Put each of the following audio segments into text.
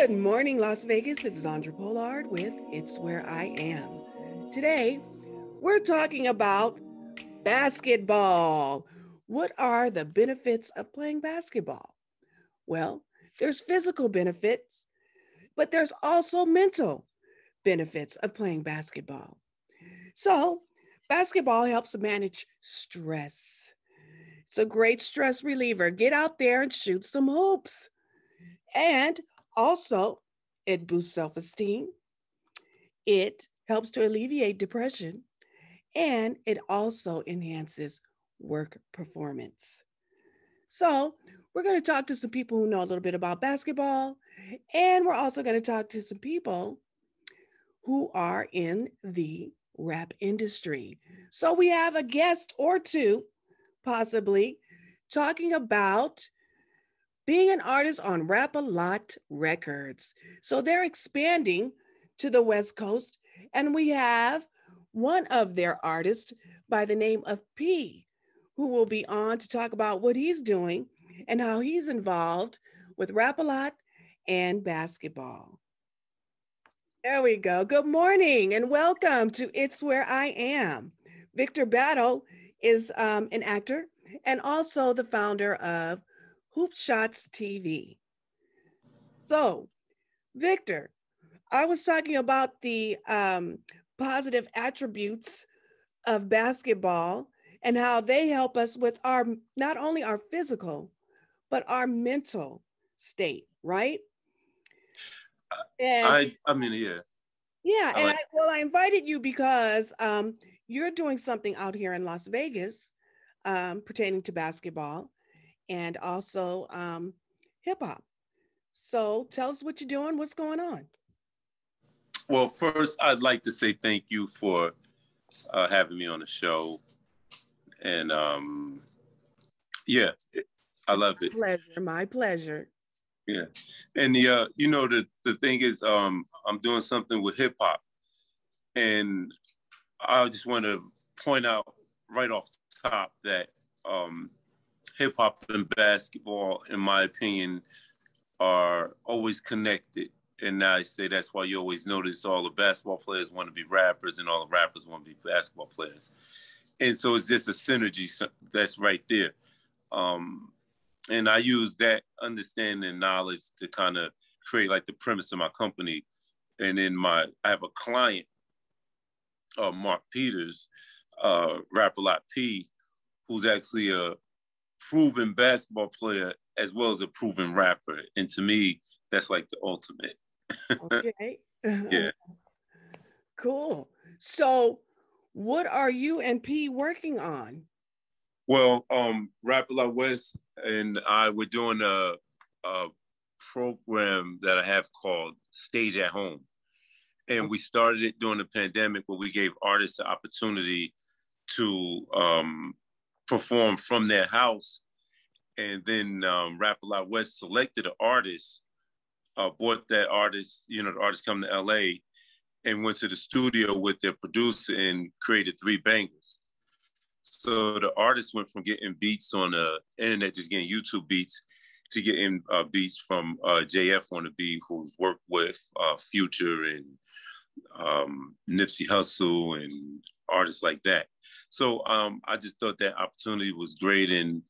Good morning, Las Vegas. It's Zandra Pollard with It's Where I Am. Today, we're talking about basketball. What are the benefits of playing basketball? Well, there's physical benefits, but there's also mental benefits of playing basketball. So, basketball helps manage stress. It's a great stress reliever. Get out there and shoot some hoops. And also, it boosts self esteem. It helps to alleviate depression. And it also enhances work performance. So, we're going to talk to some people who know a little bit about basketball. And we're also going to talk to some people who are in the rap industry. So, we have a guest or two, possibly, talking about being an artist on Rap-A-Lot Records. So they're expanding to the West Coast, and we have one of their artists by the name of P, who will be on to talk about what he's doing and how he's involved with Rap-A-Lot and basketball. There we go. Good morning and welcome to It's Where I Am. Victor Battle is an actor and also the founder of Hoop Shots TV. So, Victor, I was talking about the positive attributes of basketball and how they help us with our not only our physical, but our mental state, right? And I mean, yeah. Yeah, and I invited you because you're doing something out here in Las Vegas pertaining to basketball and also hip hop. So tell us what you're doing, what's going on. Well, first, I'd like to say thank you for having me on the show. And yeah, I love it. My pleasure. Yeah. And the thing is, I'm doing something with hip hop. And I just want to point out right off the top that hip hop and basketball, in my opinion, are always connected. And I say that's why you always notice all the basketball players want to be rappers and all the rappers want to be basketball players. And so it's just a synergy that's right there. And I use that understanding and knowledge to kind of create like the premise of my company. And then I have a client, Mark Peters, Rap-A-Lot P, who's actually a proven basketball player as well as a proven rapper. And to me, that's like the ultimate. Okay. Yeah. Cool. So what are you and P working on? Well, Rap-A-Lot West and I were doing a program that I have called Stage at Home. And we started it during the pandemic where we gave artists the opportunity to perform from their house. And then Rap-A-Lot West selected an artist, brought that artist, the artist come to LA and went to the studio with their producer and created 3 bangers. So the artist went from getting beats on the internet, just getting YouTube beats, to getting beats from JF on the beat, who's worked with Future and Nipsey Hussle and artists like that. So I just thought that opportunity was great, and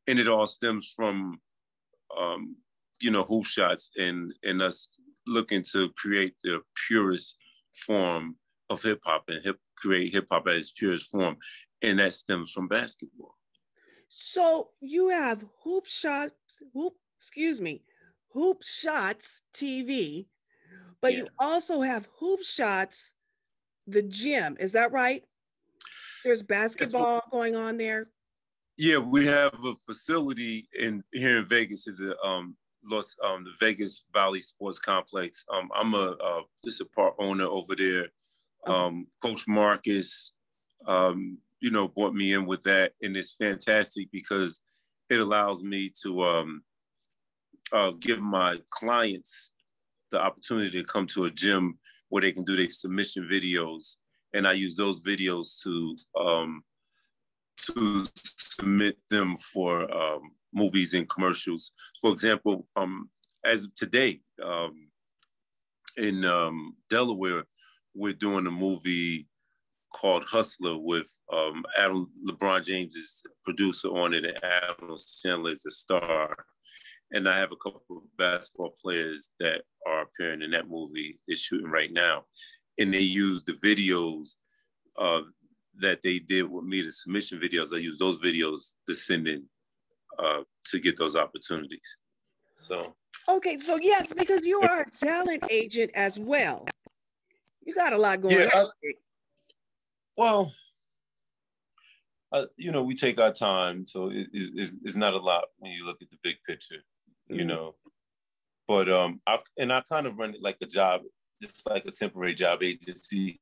it all stems from Hoop Shots and us looking to create the purest form of hip hop and create hip hop at its purest form, and that stems from basketball. So you have Hoop Shots TV, but you also have Hoop Shots, the gym. Is that right? There's basketball going on there. Yeah, we have a facility here in Vegas. Is the Vegas Valley Sports Complex. I'm a part owner over there. Coach Marcus, brought me in with that, and it's fantastic because it allows me to give my clients the opportunity to come to a gym where they can do their submission videos, and I use those videos to submit them for movies and commercials. For example, as of today, in Delaware, we're doing a movie called Hustler with Adam LeBron James is producer on it, and Adam Sandler is the star. And I have a couple of basketball players that are appearing in that movie. It's shooting right now, and they use the videos that they did with me, the submission videos. I use those videos to send in to get those opportunities. So okay, so yes, because you are a talent agent as well. You got a lot going on. Well, we take our time, so it's not a lot when you look at the big picture, you know. But I kind of run it like a job, just like a temporary job agency.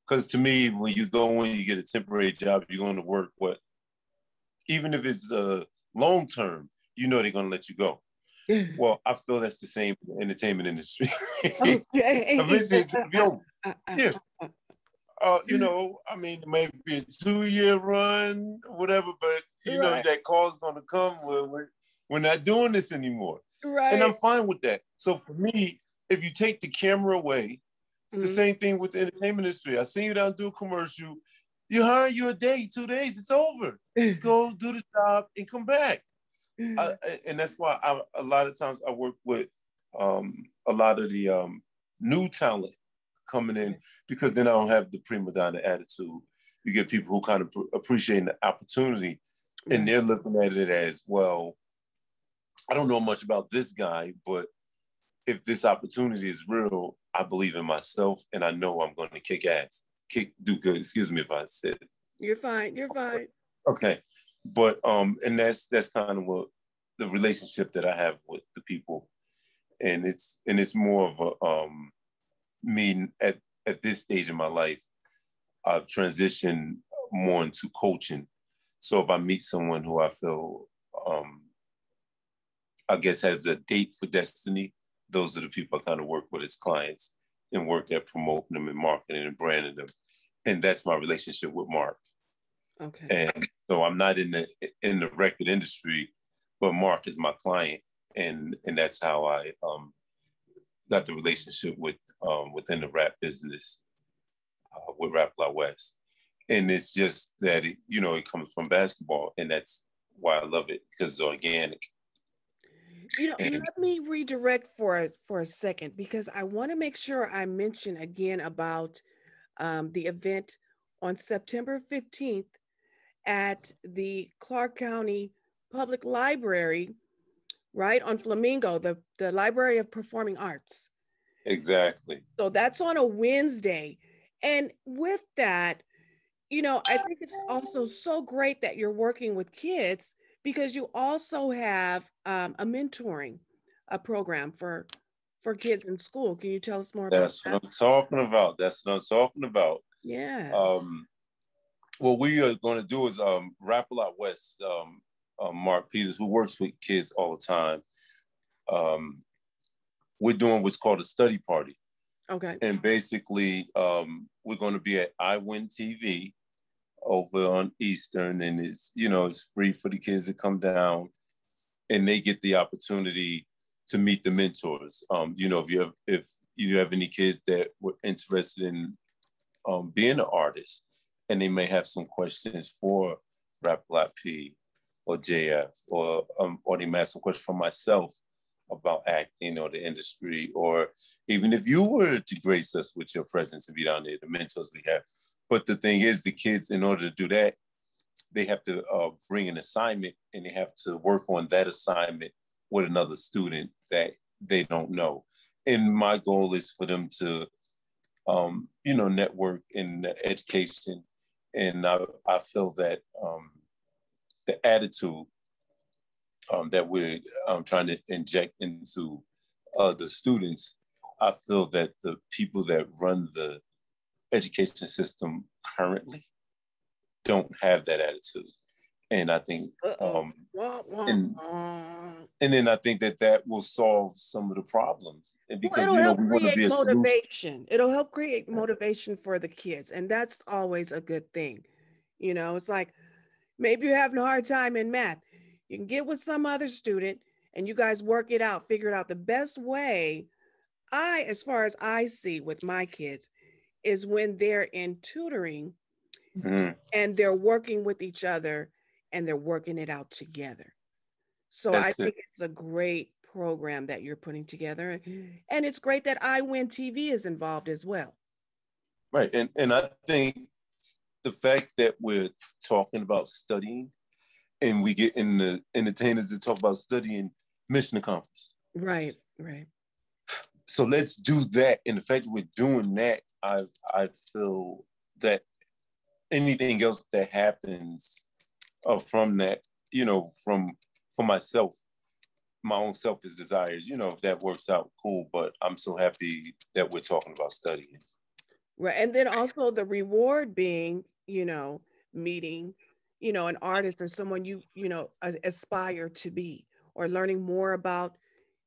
Because to me, when you go in, you get a temporary job, you're going to work even if it's long term, they're going to let you go. Well, I feel that's the same in the entertainment industry. Okay. Eventually, it's going to be over. Yeah. I mean, maybe a 2-year run, whatever, but that call's gonna come where we're not doing this anymore. Right. And I'm fine with that. So for me, if you take the camera away, it's the same thing with the entertainment industry. I seen you down do a commercial, you hire you a day, 2 days, it's over. Just go do the job and come back. And that's why a lot of times I work with a lot of the new talent coming in, because then I don't have the prima donna attitude. You get people who kind of appreciate the opportunity, and they're looking at it as, well, I don't know much about this guy, but if this opportunity is real, I believe in myself, and I know I'm going to kick ass, do good. Excuse me if I said it. You're fine. You're fine. Okay, but and that's kind of what the relationship that I have with the people, and it's more of a me at this stage in my life, I've transitioned more into coaching. So if I meet someone who I feel, I guess, has a date for destiny, those are the people I kind of work with as clients and work at promoting them and marketing and branding them. And that's my relationship with Mark. Okay. And so I'm not in the record industry, but Mark is my client, and that's how I got the relationship within the rap business with Rap La West. And it's just that it comes from basketball, and that's why I love it, because it's organic. Let me redirect for a second, because I want to make sure I mention again about the event on September 15th at the Clark County Public Library, right on Flamingo, the Library of Performing Arts. Exactly. So that's on a Wednesday. And with that, I think it's also so great that you're working with kids, because you also have a mentoring program for kids in school. Can you tell us more about that? That's what I'm talking about. Yeah. What we are going to do is Rap A Lot West, Mark Peters, who works with kids all the time. We're doing what's called a study party. Okay. And basically, we're going to be at iWin TV over on Eastern, and it's free for the kids to come down, and they get the opportunity to meet the mentors. If you have any kids that were interested in being an artist, and they may have some questions for Rap Black P or JF, or they may have some questions for myself about acting or the industry, or even if you were to grace us with your presence and be down there, the mentors we have. But the thing is, the kids, in order to do that, they have to bring an assignment, and they have to work on that assignment with another student that they don't know. And my goal is for them to, network in education. And I feel that the attitude that we're trying to inject into the students, I feel that the people that run the education system currently don't have that attitude. And I think, and then I think that will solve some of the problems. And because, it'll help we want to create be a motivation. It'll help create motivation for the kids. And that's always a good thing. It's like, maybe you're having a hard time in math. You can get with some other student and you guys work it out, figure it out the best way as far as I see with my kids, is when they're in tutoring Mhm. and they're working with each other and they're working it out together. So I That's it. think it's a great program that you're putting together. And it's great that iWin TV is involved as well. Right. And I think the fact that we're talking about studying and we get in the entertainers to talk about studying, mission accomplished. Right, right. So let's do that. And the fact that we're doing that, I feel that anything else that happens from that, from for myself, my own selfish desires, if that works out, cool. But I'm so happy that we're talking about studying. Right. And then also the reward being, meeting, an artist or someone aspire to be, or learning more about,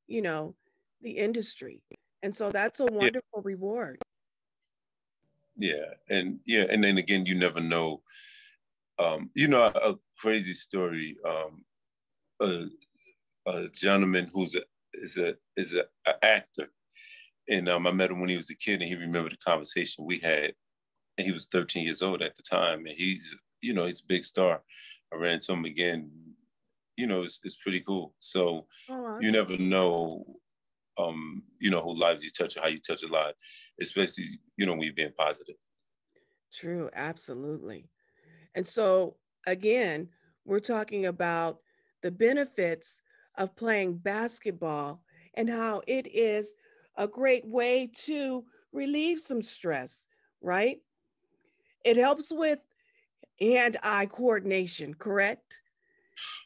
you know, the industry. And so that's a Yeah, wonderful reward. and then again, you never know. A crazy story. A, a gentleman who's a actor, and I met him when he was a kid, and he remembered the conversation we had. And he was 13 years old at the time, and he's a big star. I ran into him again. It's pretty cool. So Oh, you awesome. never know, who lives you touch or how you touch a life, especially, when you're being positive. True, absolutely. And so, again, we're talking about the benefits of playing basketball and how it is a great way to relieve some stress, right? It helps with hand eye coordination, correct?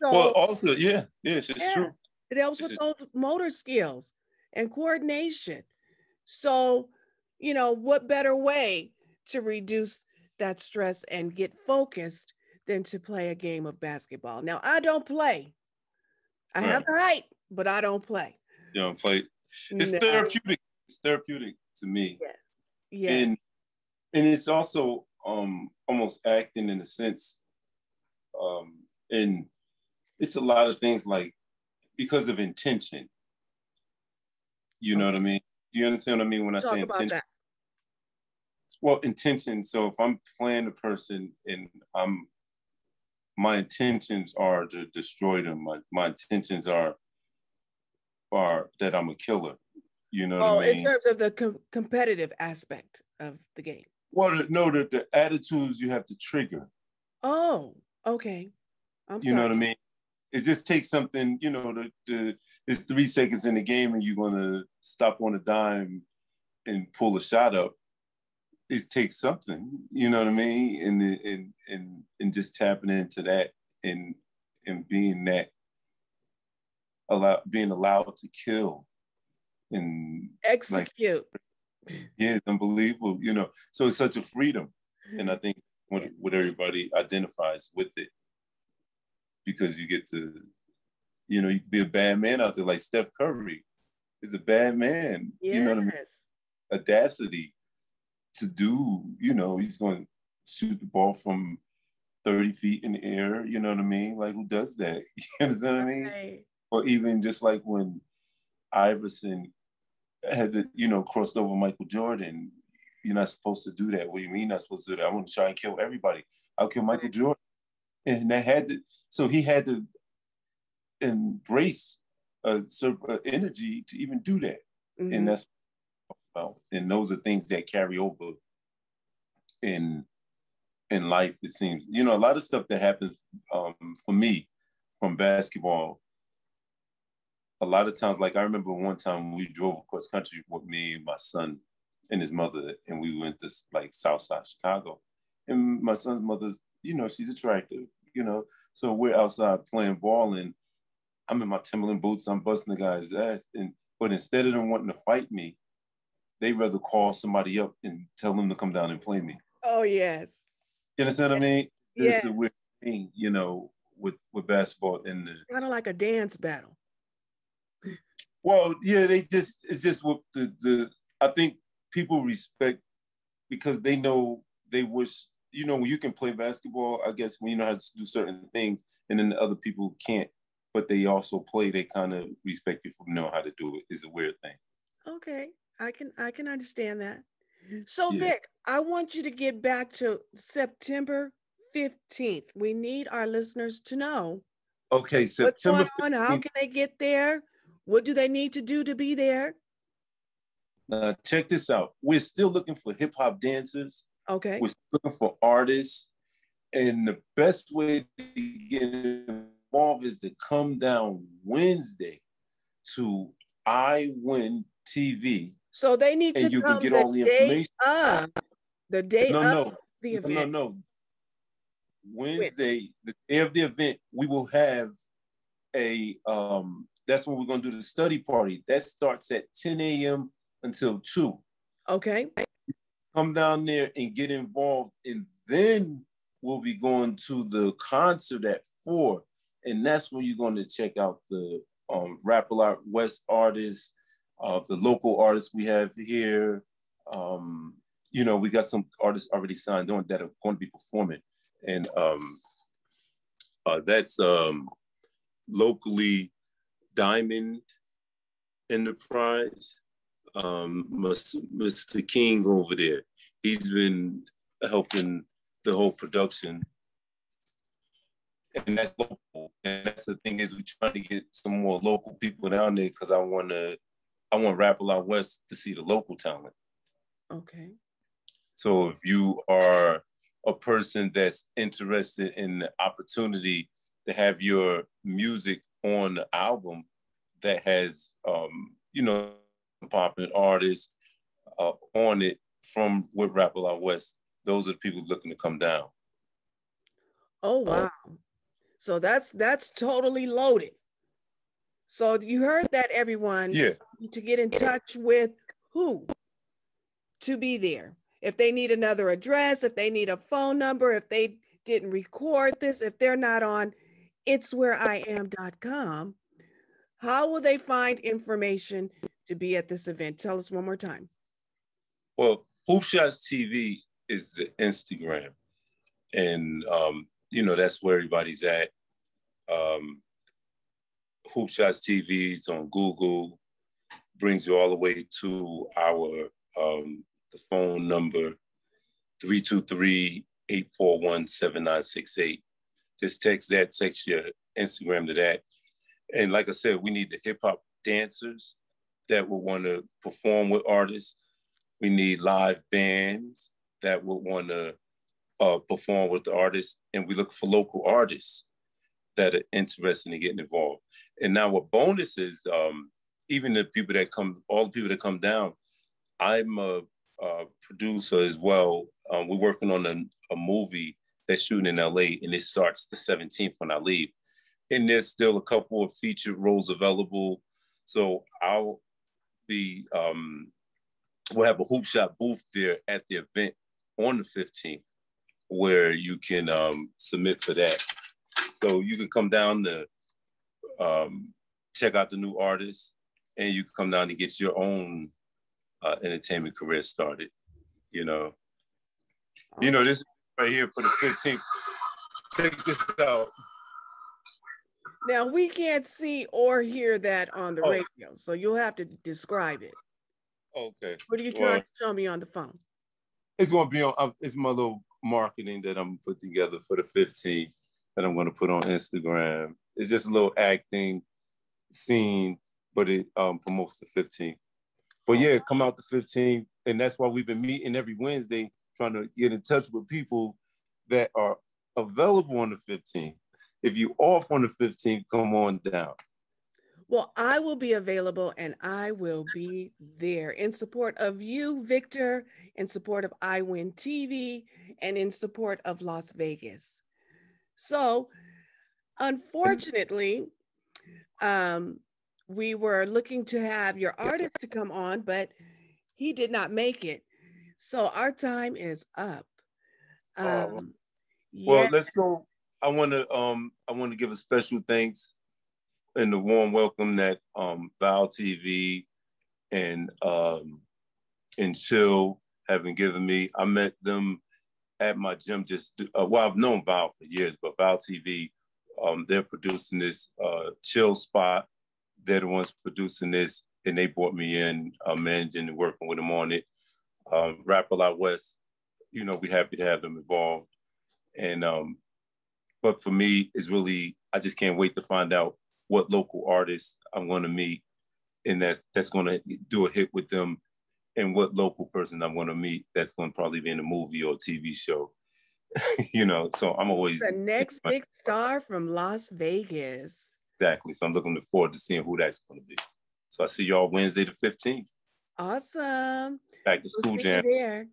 Well, So, also, yeah, yes, it's yeah, true. it helps This with is those motor skills and coordination. So, what better way to reduce that stress and get focused than to play a game of basketball? Now, I don't play. I have right. the height, but I don't play. It's like it's No. therapeutic. It's therapeutic to me, Yes. Yes. and it's also almost acting in a sense, and it's a lot of things like because of intention. You know Okay. what I mean? Do you understand what I mean when I say Talk about intention? that. Well, intention. So if I'm playing a person and my intentions are to destroy them. My intentions are that I'm a killer. You know what I Oh, in mean? terms of the competitive aspect of the game. Well, no, the attitudes you have to trigger. Oh, okay. I'm You know sorry. what I mean? It just takes something. It's 3 seconds in the game, and you're gonna stop on a dime and pull a shot up. It takes something. You know what I mean? And just tapping into that and being allowed to kill and like Execute. yeah, it's unbelievable. So it's such a freedom, and I think what everybody identifies with it because you get to you can be a bad man out there like Steph Curry is a bad man. You know what I mean? Yes. Audacity to do. He's going to shoot the ball from 30 feet in the air. You know what I mean? Like who does that? You understand what I mean? Right. Or even just like when Iverson had crossed over Michael Jordan. You're not supposed to do that. What do you mean you're not supposed to do that? I want to try and kill everybody. I'll kill Michael Right. Jordan. And so he had to embrace a certain energy to even do that. And Mm-hmm. that's about. And those are things that carry over in in life, it seems. A lot of stuff that happens for me from basketball, a lot of times, like I remember one time we drove across country with me and my son and his mother, and we went to like Southside Chicago. And my son's mother's, she's attractive. So we're outside playing ball, and I'm in my Timberland boots, I'm busting the guy's ass. But instead of them wanting to fight me, they rather call somebody up and tell them to come down and play me. Oh, yes. You understand what I mean? Yeah. This is a weird thing, with basketball and the Kind of like a dance battle. well, yeah, it's just what the I think people respect because they know they wish when you can play basketball, I guess when you know how to do certain things and then the other people can't, but they also play, they kind of respect you for knowing how to do it. It's a weird thing. Okay. I can understand that. So Yeah. Vic, I want you to get back to September 15th. We need our listeners to know Okay, what's September going on, how 15th. can they get there? What do they need to do to be there? Now, check this out. We're still looking for hip hop dancers. Okay. We're still looking for artists. And the best way to get involved is to come down Wednesday to I Win TV, So they need and to you can come get all the information. the day No, of no, the no, event. no. When? Wednesday, the day of the event, we will have that's when we're gonna do the study party. That starts at 10 a.m. until 2. Okay. Come down there and get involved, and then we'll be going to the concert at 4. And that's when you're going to check out the Rap A Lot West artists, the local artists we have here. We got some artists already signed on that are going to be performing. And that's locally Diamond Enterprise, Mr. King over there. He's been helping the whole production, and that's local. And that's the thing is, we try to get some more local people down there because I want Rap A Lot West to see the local talent. Okay. So if you are a person that's interested in the opportunity to have your music on the album that has, popping artists on it from with Rap A Lot West, those are the people looking to come down. Oh wow. So that's totally loaded. So you heard that, everyone. Yeah. To get in touch with who to be there. If they need another address, if they need a phone number, if they didn't record this, if they're not on itswhereiam.com, how will they find information to be at this event? Tell us one more time. Well, Hoop Shots TV is the Instagram, and that's where everybody's at. Hoop Shots TV is on Google, brings you all the way to our the phone number 323-841-7968. Just text your Instagram to that. And like I said, we need the hip hop dancers that will want to perform with artists. We need live bands that will want to perform with the artists. And we look for local artists that are interested in getting involved. And now what bonus is, even all the people that come down, I'm a producer as well. We're working on a movie that's shooting in LA, and it starts the 17th when I leave. And there's still a couple of featured roles available. So I'll be, we'll have a Hoop Shot booth there at the event on the 15th where you can submit for that. So you can come down to check out the new artists, and you can come down and get your own entertainment career started. This right here for the 15th. Check this out. Now, we can't see or hear that on the radio, so you'll have to describe it. Okay. What are you trying to show me on the phone? It's going to be on, it's my little marketing that I'm put together for the 15th that I'm going to put on Instagram. It's just a little acting scene, but it promotes the 15th. But yeah, come out the 15th. And that's why we've been meeting every Wednesday, trying to get in touch with people that are available on the 15th. If you off on the 15th, come on down. Well, I will be available, and I will be there in support of you, Victor, in support of iWin TV, and in support of Las Vegas. So, unfortunately, we were looking to have your artist to come on, but he did not make it. So our time is up. Well, yeah. let's go. I want to give a special thanks and the warm welcome that Val TV and Chill have been giving me. I met them at my gym. I've known Val for years, but Val TV, they're producing this Chill spot. They're the ones producing this. and they brought me in, managing and working with them on it. Rap A Lot West, you know, we happy to have them involved. And but for me, it's really, I just can't wait to find out what local artists I'm going to meet, and that's going to do a hit with them, and what local person I'm going to meet that's going to probably be in a movie or TV show. You know, so I'm always the next big star from Las Vegas. Exactly. So I'm looking forward to seeing who that's going to be. So I see y'all Wednesday the 15th. Awesome. Back to school jam. There.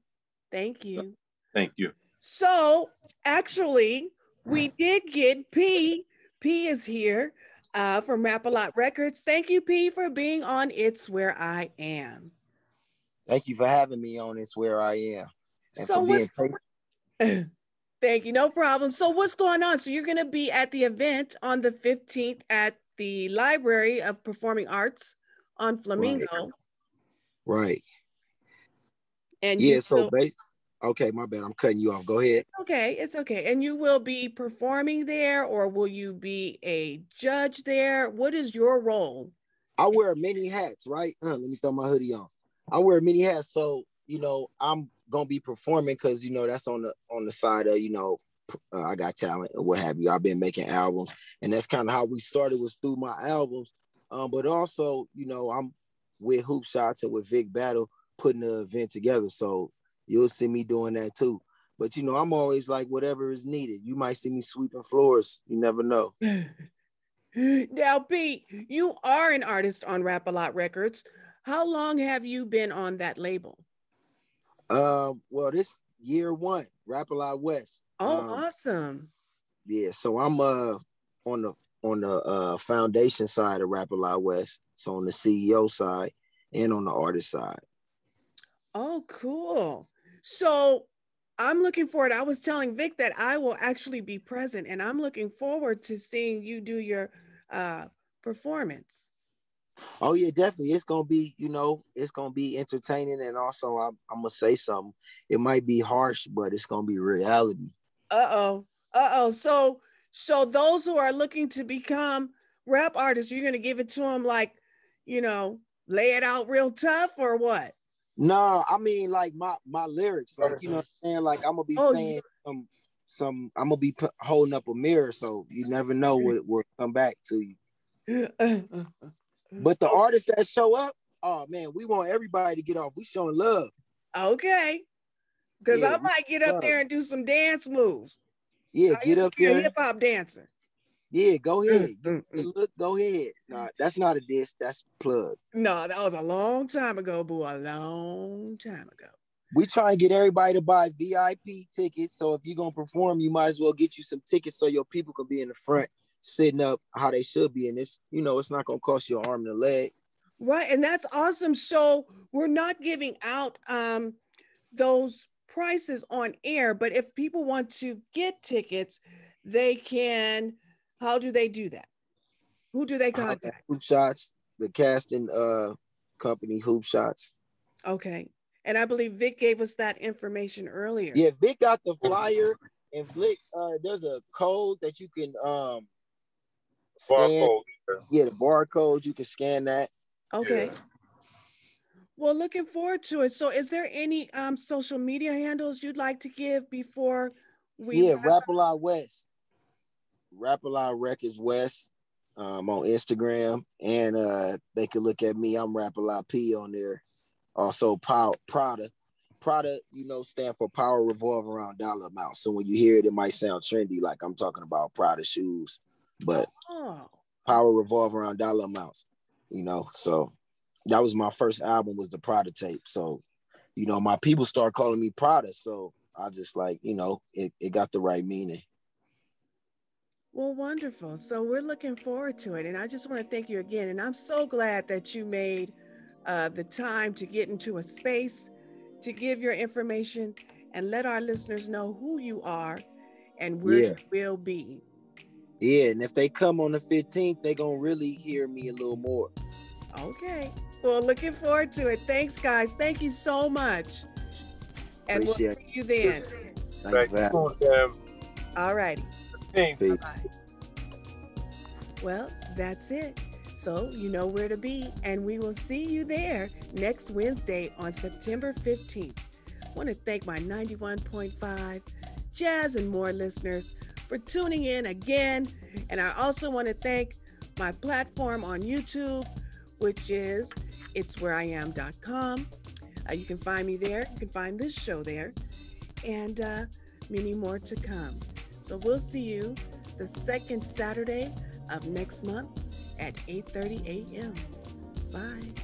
Thank you. Thank you. So actually, we did get P. P is here from Rap A Lot Records. Thank you, P, for being on It's Where I Am. Thank you for having me on It's Where I Am. And so what's Thank you. No problem. So what's going on? So you're going to be at the event on the 15th at the Library of Performing Arts on Flamingo. Right. And yeah, so okay, my bad. I'm cutting you off. Go ahead. Okay, it's okay. And you will be performing there, or will you be a judge there? What is your role? I wear many hats, right? Let me throw my hoodie on. I wear many hats. So, you know, I'm gonna be performing because, you know, that's on the side of, you know, I got talent or what have you. I've been making albums, and that's kind of how we started, was through my albums. But also, you know, I'm with Hoop Shots and with Vic Battle putting the event together. So you'll see me doing that too. But, you know, I'm always like, whatever is needed. You might see me sweeping floors. You never know. Now, Pete, you are an artist on Rap A Lot Records. How long have you been on that label? Well, this year one, Rap A Lot West. Oh, awesome. Yeah, so I'm on the foundation side of Rap A Lot West. So on the CEO side and on the artist side. Oh, cool. So I'm looking forward. I was telling Vic that I will actually be present, and I'm looking forward to seeing you do your performance. Oh yeah, definitely. It's gonna be, you know, it's gonna be entertaining, and also I'm gonna say something. It might be harsh, but it's gonna be reality. So those who are looking to become rap artists, you're gonna give it to them like, you know, lay it out real tough, or what? No, I mean like my lyrics, like, you know what I'm saying? Like I'm gonna be saying some I'm gonna be holding up a mirror, so you never know what will come back to you. But the artists that show up, oh man, we want everybody to get off. We showing love. Okay. Because I might get up there and do some dance moves. Yeah, get up there. Hip hop dancer. Yeah, go ahead. Look, go ahead. No, that's not a diss. That's a plug. No, that was a long time ago, boo. A long time ago. We try and get everybody to buy VIP tickets. So if you're gonna perform, you might as well get you some tickets so your people can be in the front, sitting up how they should be. And this, you know, it's not gonna cost you an arm and a leg. Right, and that's awesome. So we're not giving out those prices on air, but if people want to get tickets, they can. How do they do that? Who do they contact? Hoop Shots, the casting company, Hoop Shots. Okay, and I believe Vic gave us that information earlier. Yeah, Vic got the flyer, and Vic, there's a code that you can scan. Barcode. Yeah, the barcode, you can scan that. Okay. Yeah. Well, looking forward to it. So is there any social media handles you'd like to give before we... Yeah, Rap A Lot West. Rap A Lot Records West on Instagram. And they can look at me. I'm Rap A Lot P on there. Also, Prada. Prada, you know, stand for Power Revolve Around Dollar Amount. So when you hear it, it might sound trendy, like I'm talking about Prada shoes. But Power Revolve Around Dollar Amounts. You know, so that was my first album, was the Prada tape. So, you know, my people start calling me Prada. So I just like, you know, it got the right meaning. Well, wonderful. So we're looking forward to it. And I just want to thank you again. And I'm so glad that you made the time to get into a space to give your information and let our listeners know who you are and where you will be. Yeah, and if they come on the 15th, they're going to really hear me a little more. Okay. Well, looking forward to it. Thanks, guys. Thank you so much. And Appreciate we'll see you then. Thank you. All righty. Peace. Well, that's it. So you know where to be, and we will see you there next Wednesday on September 15th. I want to thank my 91.5 Jazz and More listeners for tuning in again. And I also want to thank my platform on YouTube, which is itswhereiam.com. You can find me there. You can find this show there, and many more to come. So we'll see you the second Saturday of next month at 8:30 a.m. Bye.